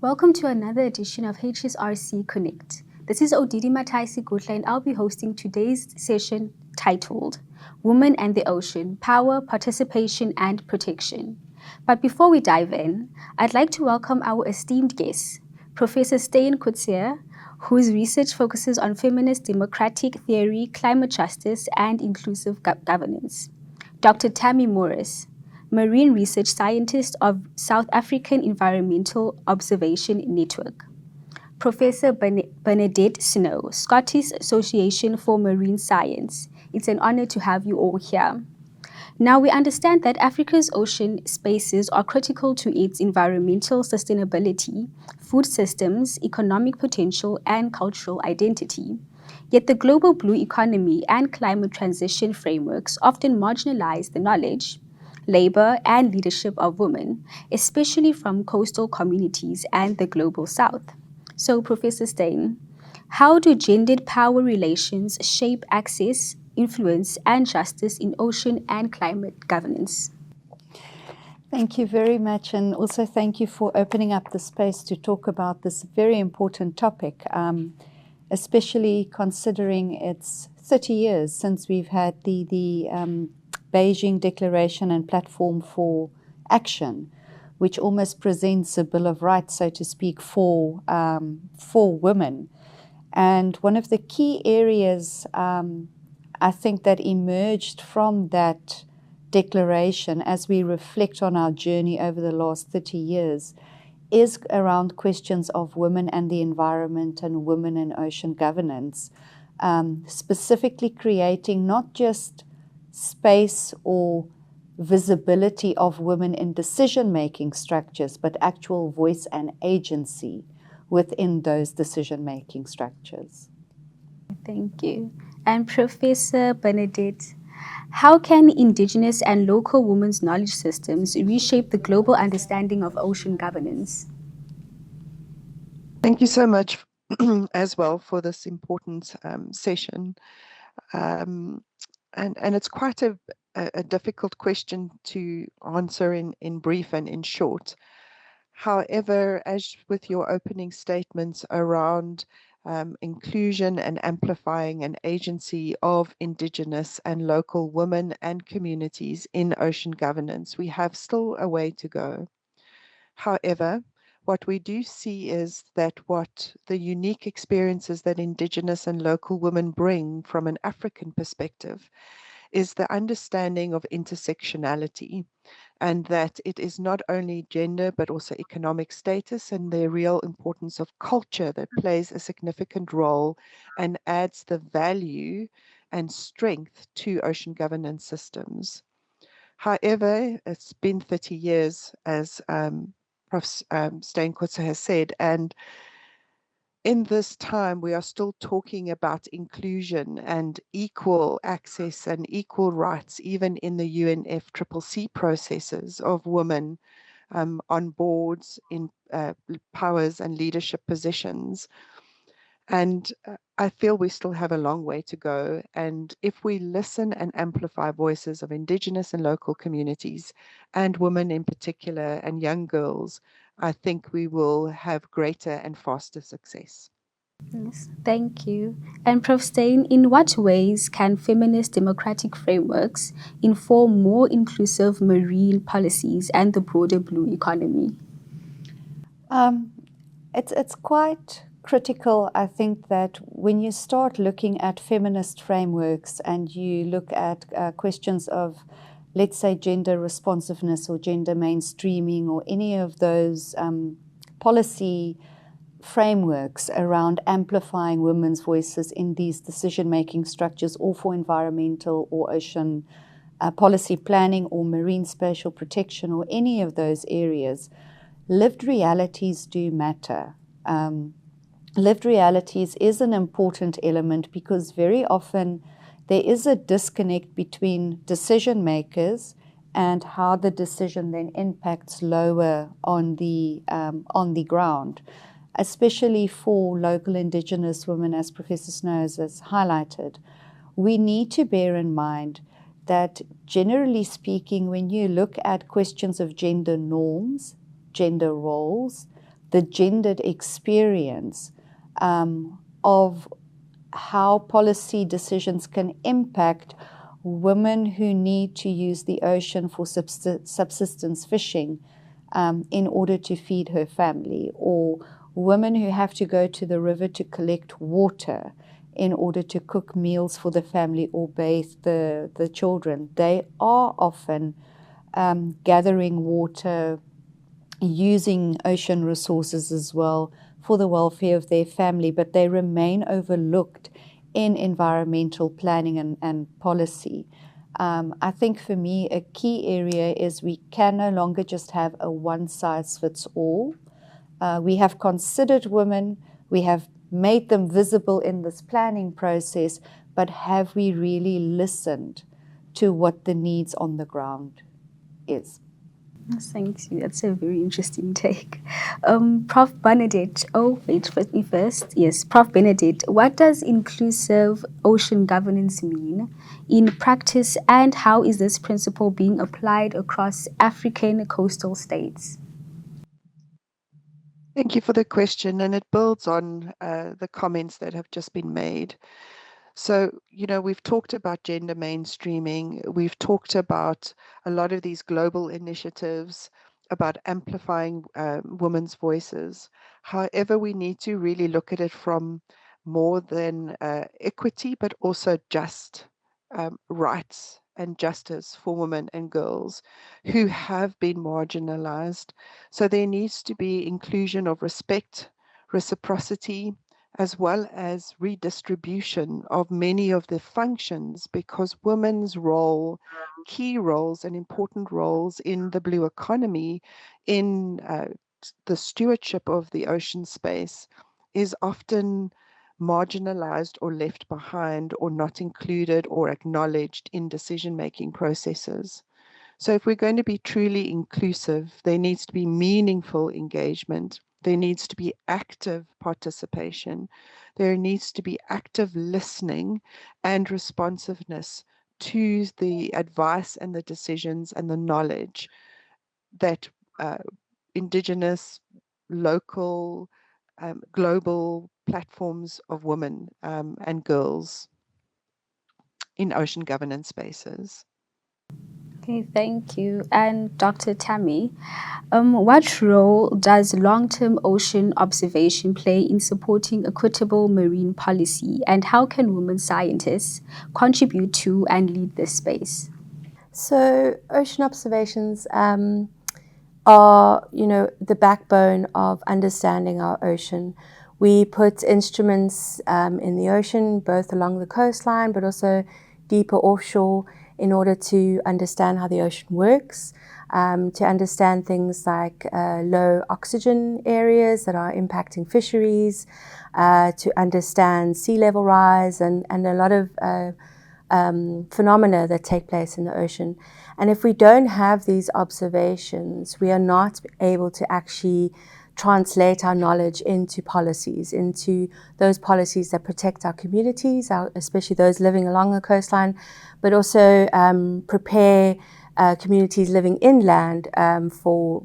Welcome to another edition of HSRC Connect. This is Odidi Mataisi Gutla, and I'll be hosting today's session titled Women and the Ocean, Power, Participation and Protection. But before we dive in, I'd like to welcome our esteemed guest, Professor Steyn Coetzee, whose research focuses on feminist democratic theory, climate justice, and inclusive governance. Dr. Tammy Morris, Marine Research Scientist of South African Environmental Observation Network. Professor Bernadette Snow, Scottish Association for Marine Science. It's an honor to have you all here. Now, we understand that Africa's ocean spaces are critical to its environmental sustainability, food systems, economic potential, and cultural identity. Yet the global blue economy and climate transition frameworks often marginalize the knowledge, labor, and leadership of women, especially from coastal communities and the global south. So, Professor Steyn, how do gendered power relations shape access, influence, and justice in ocean and climate governance? Thank you very much, and also thank you for opening up the space to talk about this very important topic, especially considering it's 30 years since we've had the Beijing Declaration and Platform for Action, which almost presents a Bill of Rights, so to speak, for women. And one of the key areas I think that emerged from that declaration as we reflect on our journey over the last 30 years is around questions of women and the environment and women and ocean governance, specifically creating not just space or visibility of women in decision-making structures, but actual voice and agency within those decision-making structures. Thank you. And Professor Bernadette, how can Indigenous and local women's knowledge systems reshape the global understanding of ocean governance? Thank you so much as well for this important session. And it's quite a difficult question to answer in brief and in short. However, as with your opening statements around inclusion and amplifying an agency of Indigenous and local women and communities in ocean governance, we have still a way to go. However, what we do see is that what the unique experiences that Indigenous and local women bring from an African perspective is the understanding of intersectionality, and that it is not only gender but also economic status and the real importance of culture that plays a significant role and adds the value and strength to ocean governance systems. However, it's been 30 years, as Prof. Steyn Coetzee has said, and in this time, we are still talking about inclusion and equal access and equal rights, even in the UNFCCC processes of women on boards, in powers and leadership positions. And I feel we still have a long way to go. And if we listen and amplify voices of Indigenous and local communities, and women in particular, and young girls, I think we will have greater and faster success. Yes, thank you. And Prof. Steyn, in what ways can feminist democratic frameworks inform more inclusive marine policies and the broader blue economy? It's quite critical, I think, that when you start looking at feminist frameworks and you look at questions of, let's say, gender responsiveness or gender mainstreaming or any of those policy frameworks around amplifying women's voices in these decision-making structures, or for environmental or ocean policy planning or marine spatial protection or any of those areas, lived realities do matter. Lived realities is an important element because very often there is a disconnect between decision makers and how the decision then impacts lower on the ground, especially for local Indigenous women, as Professor Snow has highlighted. We need to bear in mind that, generally speaking, when you look at questions of gender norms, gender roles, the gendered experience of how policy decisions can impact women who need to use the ocean for subsistence fishing in order to feed her family, or women who have to go to the river to collect water in order to cook meals for the family or bathe the children. They are often gathering water, using ocean resources as well for the welfare of their family, but they remain overlooked in environmental planning and policy. I think for me, a key area is we can no longer just have a one-size-fits-all. We have considered women, we have made them visible in this planning process, but have we really listened to what the needs on the ground is? Thank you. That's a very interesting take. Prof. Bernadette, first me first. Yes, Prof. Bernadette, what does inclusive ocean governance mean in practice, and how is this principle being applied across African coastal states? Thank you for the question, and it builds on the comments that have just been made. So, we've talked about gender mainstreaming. We've talked about a lot of these global initiatives about amplifying women's voices. However, we need to really look at it from more than equity, but also just rights and justice for women and girls who have been marginalized. So there needs to be inclusion of respect, reciprocity, as well as redistribution of many of the functions, because women's role, key roles and important roles in the blue economy, in the stewardship of the ocean space, is often marginalized or left behind or not included or acknowledged in decision-making processes. So if we're going to be truly inclusive, there needs to be meaningful engagement. There needs to be active participation. There needs to be active listening and responsiveness to the advice and the decisions and the knowledge that Indigenous, local, global platforms of women and girls in ocean governance spaces. Okay, thank you. And Dr. Tammy, what role does long-term ocean observation play in supporting equitable marine policy, and how can women scientists contribute to and lead this space? So ocean observations are, the backbone of understanding our ocean. We put instruments in the ocean, both along the coastline, but also deeper offshore, in order to understand how the ocean works, to understand things like low oxygen areas that are impacting fisheries, to understand sea level rise and a lot of phenomena that take place in the ocean. And if we don't have these observations, we are not able to actually translate our knowledge into policies, into those policies that protect our communities, especially those living along the coastline, but also prepare communities living inland for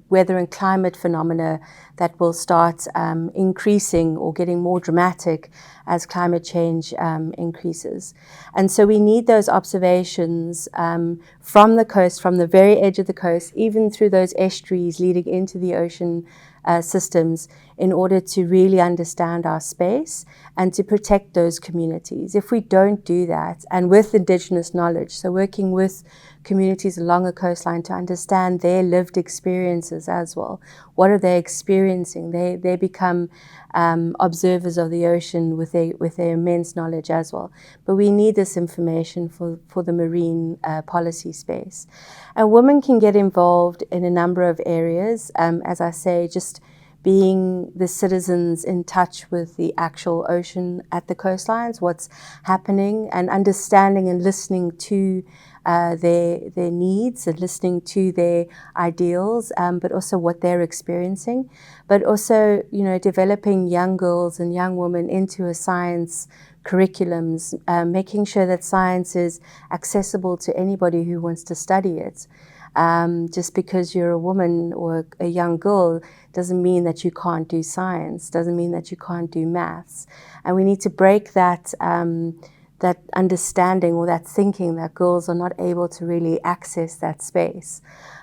weather and climate phenomena that will start increasing or getting more dramatic as climate change increases. And so we need those observations from the coast, from the very edge of the coast, even through those estuaries leading into the ocean systems, in order to really understand our space and to protect those communities. If we don't do that, and with Indigenous knowledge, so working with communities along the coastline to understand their lived experiences as well. What are they experiencing? They become observers of the ocean with their immense knowledge as well. But we need this information for the marine policy space. And women can get involved in a number of areas. As I say, just being the citizens in touch with the actual ocean at the coastlines, what's happening, and understanding and listening to their needs and listening to their ideals, but also what they're experiencing. But also, developing young girls and young women into a science curriculums, making sure that science is accessible to anybody who wants to study it. Just because you're a woman or a young girl doesn't mean that you can't do science, doesn't mean that you can't do maths. And we need to break that that understanding or that thinking that girls are not able to really access that space.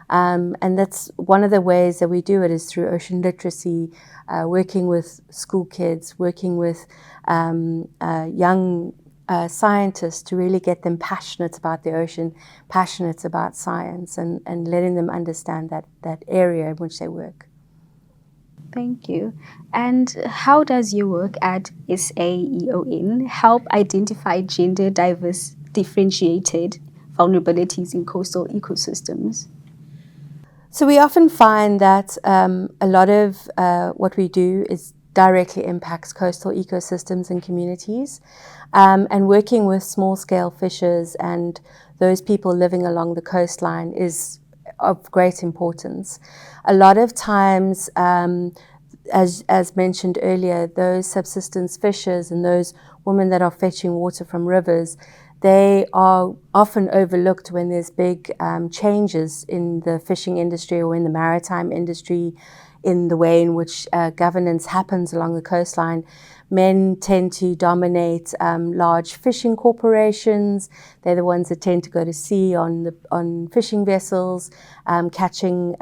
And that's one of the ways that we do it is through ocean literacy, working with school kids, working with young scientists to really get them passionate about the ocean, passionate about science, and letting them understand that area in which they work. Thank you. And how does your work at SAEON help identify gender diverse differentiated vulnerabilities in coastal ecosystems? So we often find that a lot of what we do is directly impacts coastal ecosystems and communities. And working with small-scale fishers and those people living along the coastline is of great importance. A lot of times, as mentioned earlier, those subsistence fishers and those women that are fetching water from rivers, they are often overlooked when there's big changes in the fishing industry or in the maritime industry, in the way in which governance happens along the coastline. Men tend to dominate large fishing corporations. They're the ones that tend to go to sea on fishing vessels, catching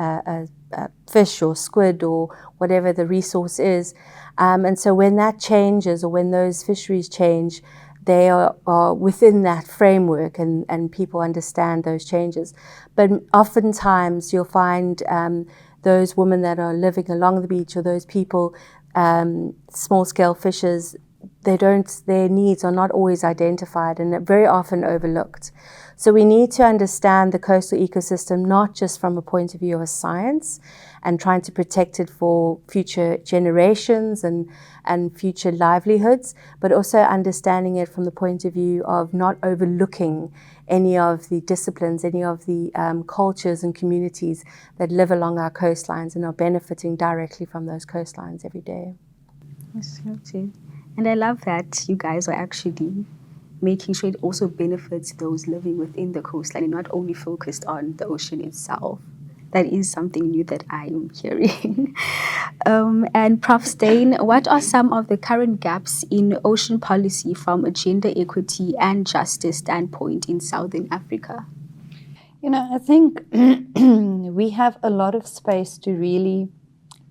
fish or squid or whatever the resource is. And so when that changes, or when those fisheries change, they are within that framework, and people understand those changes. But oftentimes you'll find those women that are living along the beach, or those people, small-scale fishers, their needs are not always identified and are very often overlooked. So we need to understand the coastal ecosystem not just from a point of view of science and trying to protect it for future generations and future livelihoods, but also understanding it from the point of view of not overlooking any of the disciplines, any of the cultures and communities that live along our coastlines and are benefiting directly from those coastlines every day. Yes, and I love that you guys are actually making sure it also benefits those living within the coastline and not only focused on the ocean itself. That is something new that I am hearing. And Prof. Steyn, what are some of the current gaps in ocean policy from a gender equity and justice standpoint in Southern Africa? I think we have a lot of space to really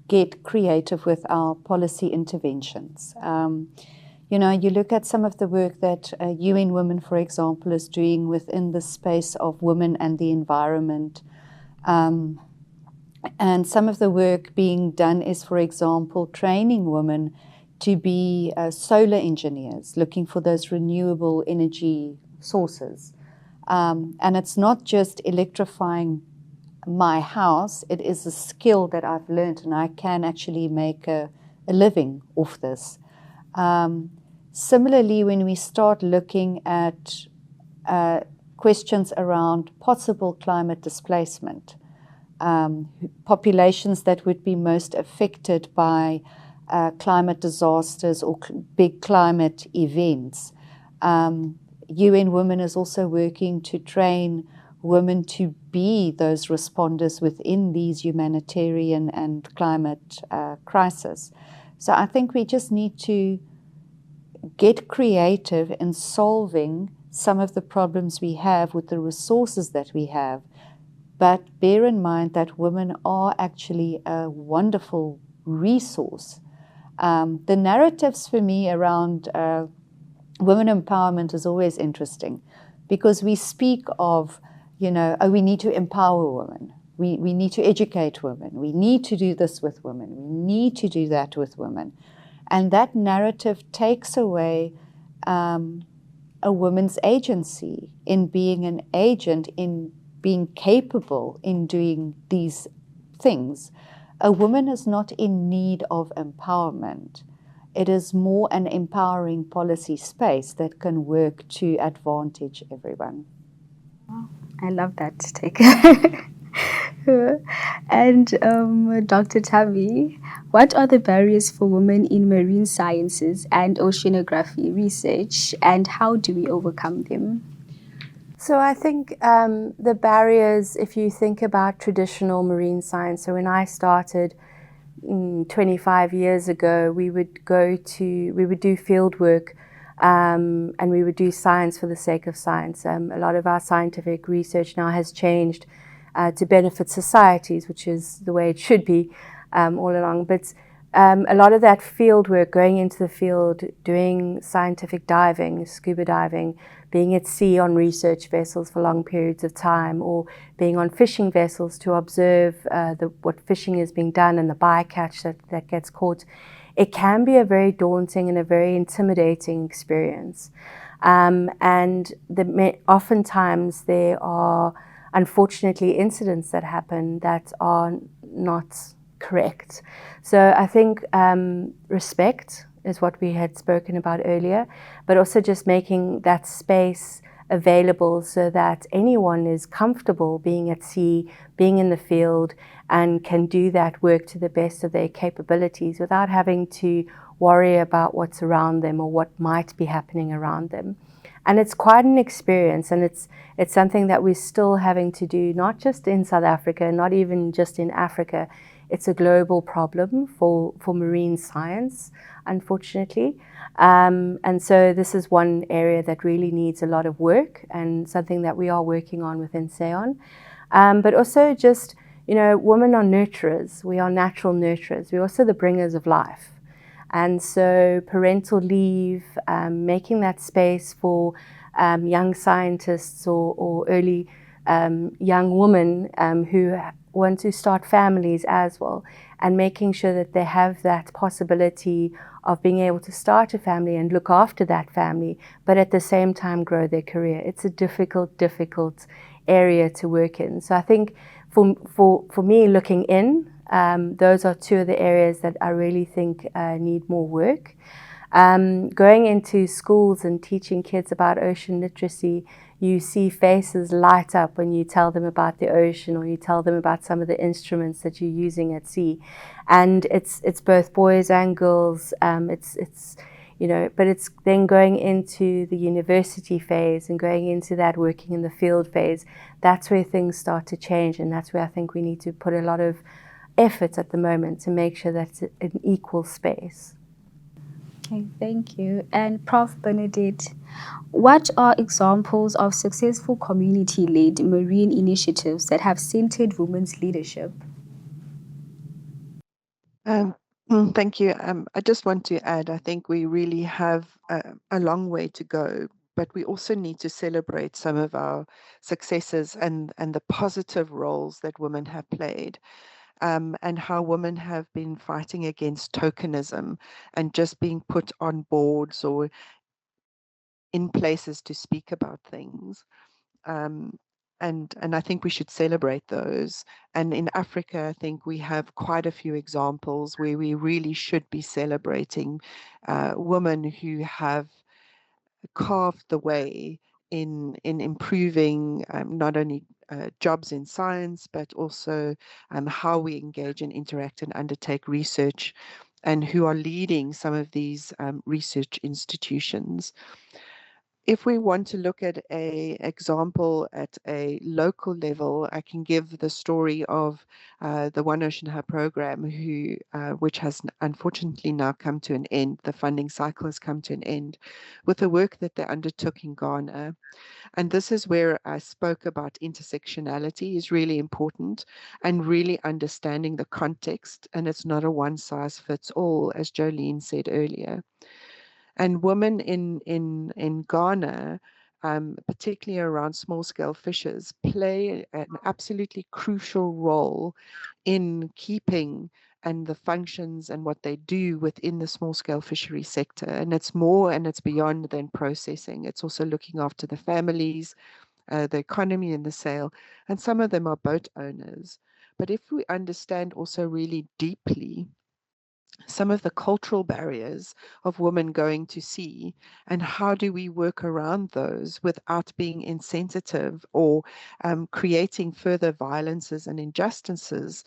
get creative with our policy interventions. You look at some of the work that UN Women, for example, is doing within the space of women and the environment. And some of the work being done is, for example, training women to be solar engineers, looking for those renewable energy sources. And it's not just electrifying my house, it is a skill that I've learned, and I can actually make a living off this. Similarly, when we start looking at questions around possible climate displacement, populations that would be most affected by climate disasters or big climate events, UN Women is also working to train women to be those responders within these humanitarian and climate crisis. So I think we just need to get creative in solving some of the problems we have with the resources that we have, but bear in mind that women are actually a wonderful resource. The narratives for me around women empowerment is always interesting, because we speak of, we need to empower women. We need to educate women. We need to do this with women. We need to do that with women. And that narrative takes away a woman's agency in being an agent, in being capable in doing these things. A woman is not in need of empowerment. It is more an empowering policy space that can work to advantage everyone. I love that take. And Dr. Tavi, what are the barriers for women in marine sciences and oceanography research, and how do we overcome them? So I think the barriers, if you think about traditional marine science, so when I started 25 years ago, we would do field work and we would do science for the sake of science. A lot of our scientific research now has changed to benefit societies, which is the way it should be all along. But a lot of that field work, going into the field, doing scientific diving, scuba diving, being at sea on research vessels for long periods of time, or being on fishing vessels to observe what fishing is being done and the bycatch that gets caught, it can be a very daunting and a very intimidating experience. And oftentimes there are, unfortunately, incidents that happen that are not correct. So I think respect is what we had spoken about earlier, but also just making that space available so that anyone is comfortable being at sea, being in the field, and can do that work to the best of their capabilities without having to worry about what's around them or what might be happening around them. And it's quite an experience, and it's something that we're still having to do, not just in South Africa, not even just in Africa. It's a global problem for marine science, unfortunately. And so this is one area that really needs a lot of work and something that we are working on within SAON. But also just, women are nurturers. We are natural nurturers. We're also the bringers of life. And so parental leave, making that space for young scientists or early young women who want to start families as well, and making sure that they have that possibility of being able to start a family and look after that family, but at the same time grow their career. It's a difficult area to work in. So I think for me, looking in, those are two of the areas that I really think need more work. Going into schools and teaching kids about ocean literacy, you see faces light up when you tell them about the ocean or you tell them about some of the instruments that you're using at sea. And it's both boys and girls. But it's then going into the university phase and going into that working in the field phase. That's where things start to change, and that's where I think we need to put a lot of effort at the moment to make sure that it's an equal space. Okay, thank you. And Prof. Benedict, what are examples of successful community-led marine initiatives that have centered women's leadership? Thank you. I just want to add, I think we really have a long way to go, but we also need to celebrate some of our successes and the positive roles that women have played. And how women have been fighting against tokenism and just being put on boards or in places to speak about things. And I think we should celebrate those. And in Africa, I think we have quite a few examples where we really should be celebrating women who have carved the way in improving not only jobs in science, but also how we engage and interact and undertake research, and who are leading some of these research institutions. If we want to look at an example at a local level, I can give the story of the One Ocean Hub program, which has unfortunately now come to an end. The funding cycle has come to an end with the work that they undertook in Ghana. And this is where I spoke about intersectionality is really important, and really understanding the context. And it's not a one size fits all, as Jolene said earlier. And women in Ghana, particularly around small-scale fishers, play an absolutely crucial role in keeping and the functions and what they do within the small-scale fishery sector. And it's more and it's beyond than processing. It's also looking after the families, the economy and the sale. And some of them are boat owners. But if we understand also really deeply some of the cultural barriers of women going to sea, and how do we work around those without being insensitive or creating further violences and injustices,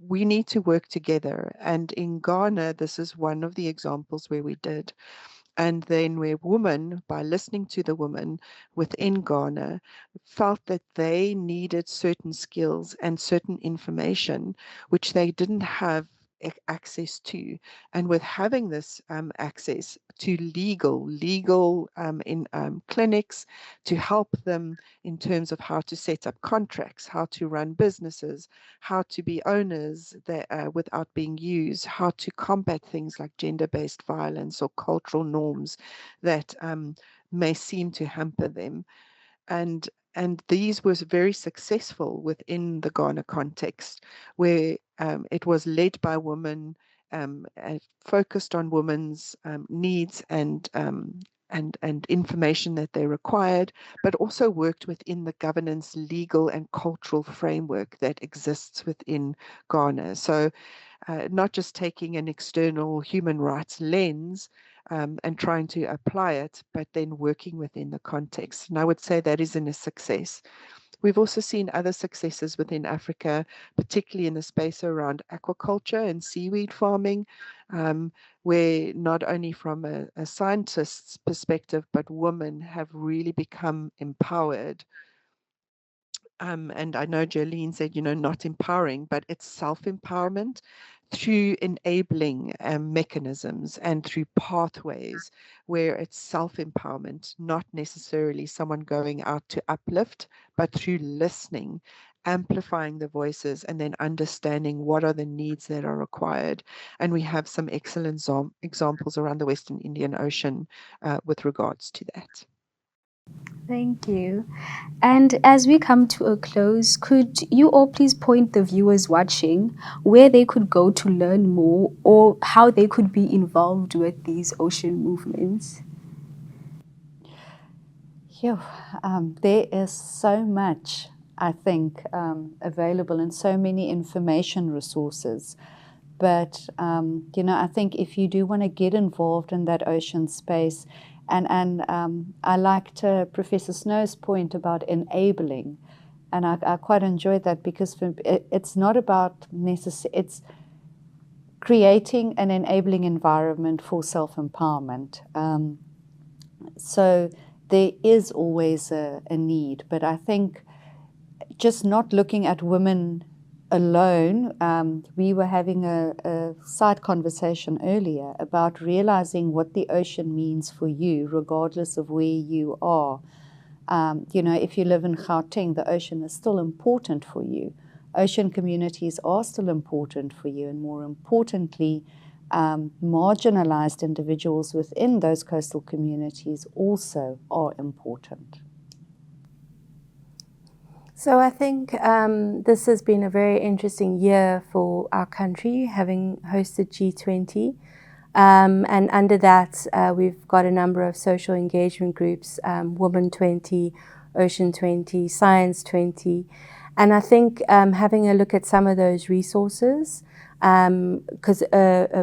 we need to work together. And in Ghana, this is one of the examples where we did. And then where women, by listening to the women within Ghana, felt that they needed certain skills and certain information which they didn't have access to. And with having this access to legal in clinics to help them in terms of how to set up contracts, how to run businesses, how to be owners that, without being used, how to combat things like gender-based violence or cultural norms that may seem to hamper them. And these was very successful within the Ghana context, where it was led by women, focused on women's needs and information that they required, but also worked within the governance, legal, and cultural framework that exists within Ghana. So not just taking an external human rights lens and trying to apply it, but then working within the context. And I would say that is a success. We've also seen other successes within Africa, particularly in the space around aquaculture and seaweed farming, where not only from a scientist's perspective, but women have really become empowered. And I know Jolene said, not empowering, but it's self-empowerment through enabling mechanisms and through pathways where it's self-empowerment, not necessarily someone going out to uplift, but through listening, amplifying the voices, and then understanding what are the needs that are required. And we have some excellent examples around the Western Indian Ocean with regards to that. Thank you. And as we come to a close, could you all please point the viewers watching where they could go to learn more or how they could be involved with these ocean movements? There is so much, I think, available and so many information resources. But, I think if you do want to get involved in that ocean space, and I liked Professor Snow's point about enabling, and I quite enjoyed that because it's not about it's creating an enabling environment for self-empowerment. So there is always a need, but I think just not looking at women alone, we were having a side conversation earlier about realizing what the ocean means for you, regardless of where you are. If you live in Gauteng, the ocean is still important for you. Ocean communities are still important for you, and more importantly, marginalized individuals within those coastal communities also are important. So I think this has been a very interesting year for our country, having hosted G20. And under that, we've got a number of social engagement groups, Women 20, Ocean 20, Science 20. And I think having a look at some of those resources, because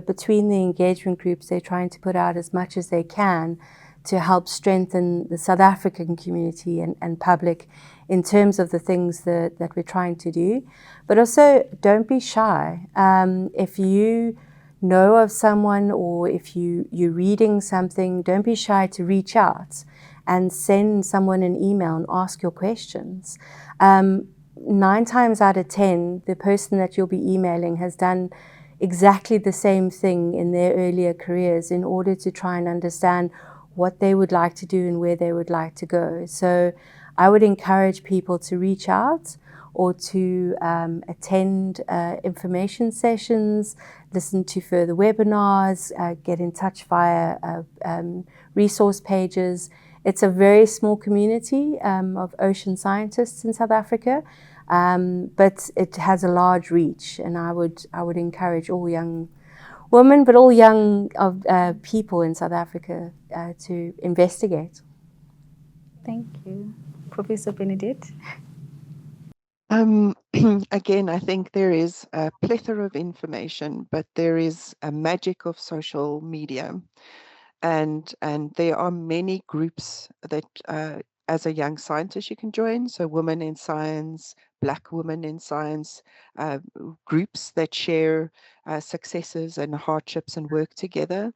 between the engagement groups, they're trying to put out as much as they can to help strengthen the South African community and public in terms of the things that we're trying to do. But also, don't be shy. If you know of someone or if you're reading something, don't be shy to reach out and send someone an email and ask your questions. 9 times out of 10, the person that you'll be emailing has done exactly the same thing in their earlier careers in order to try and understand what they would like to do and where they would like to go. So I would encourage people to reach out or to attend information sessions, listen to further webinars, get in touch via resource pages. It's a very small community of ocean scientists in South Africa, but it has a large reach, and I would encourage all young women, but all young people in South Africa to investigate. Thank you. Professor Benedict? Again, I think there is a plethora of information, but there is a magic of social media. And there are many groups that as a young scientist, you can join. So Women in Science, Black Women in Science, uh, groups that share successes and hardships and work together.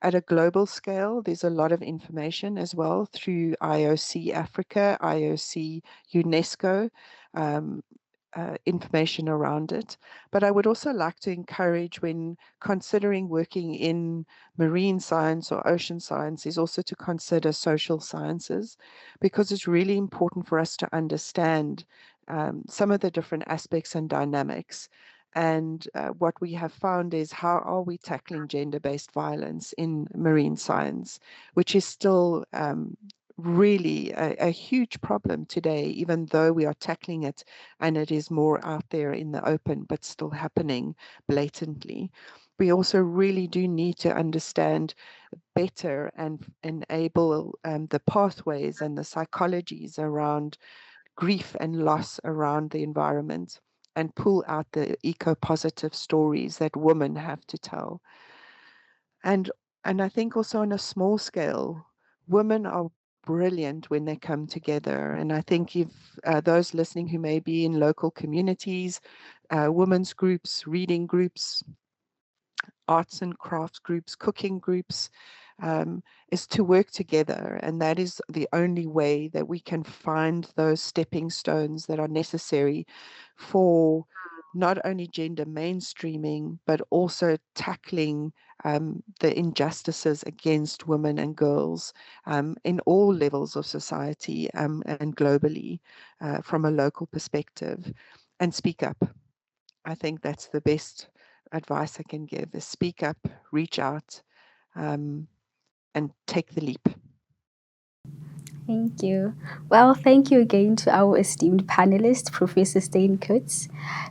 At a global scale, there's a lot of information as well through IOC Africa, IOC UNESCO, um, information around it. But I would also like to encourage, when considering working in marine science or ocean science, is also to consider social sciences, because it's really important for us to understand some of the different aspects and dynamics. And what we have found is, how are we tackling gender-based violence in marine science, which is still really a huge problem today, even though we are tackling it and it is more out there in the open, but still happening blatantly. We also really do need to understand better and enable the pathways and the psychologies around grief and loss around the environment, and pull out the eco-positive stories that women have to tell. And I think also on a small scale, women are brilliant when they come together. And I think if those listening who may be in local communities, women's groups, reading groups, arts and crafts groups, cooking groups, is to work together. And that is the only way that we can find those stepping stones that are necessary for not only gender mainstreaming, but also tackling the injustices against women and girls in all levels of society and globally from a local perspective, and speak up. I think that's the best advice I can give, is speak up, reach out, and take the leap. Thank you. Well, thank you again to our esteemed panelists, Professor Stein Kutz,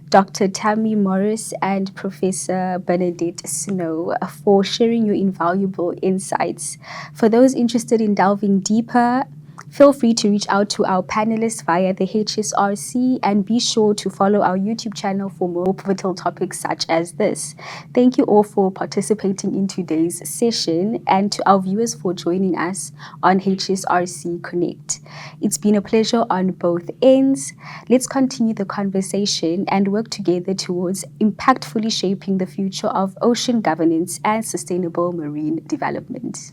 Dr. Tammy Morris, and Professor Bernadette Snow, for sharing your invaluable insights. For those interested in delving deeper, feel free to reach out to our panelists via the HSRC, and be sure to follow our YouTube channel for more pivotal topics such as this. Thank you all for participating in today's session, and to our viewers for joining us on HSRC Connect. It's been a pleasure on both ends. Let's continue the conversation and work together towards impactfully shaping the future of ocean governance and sustainable marine development.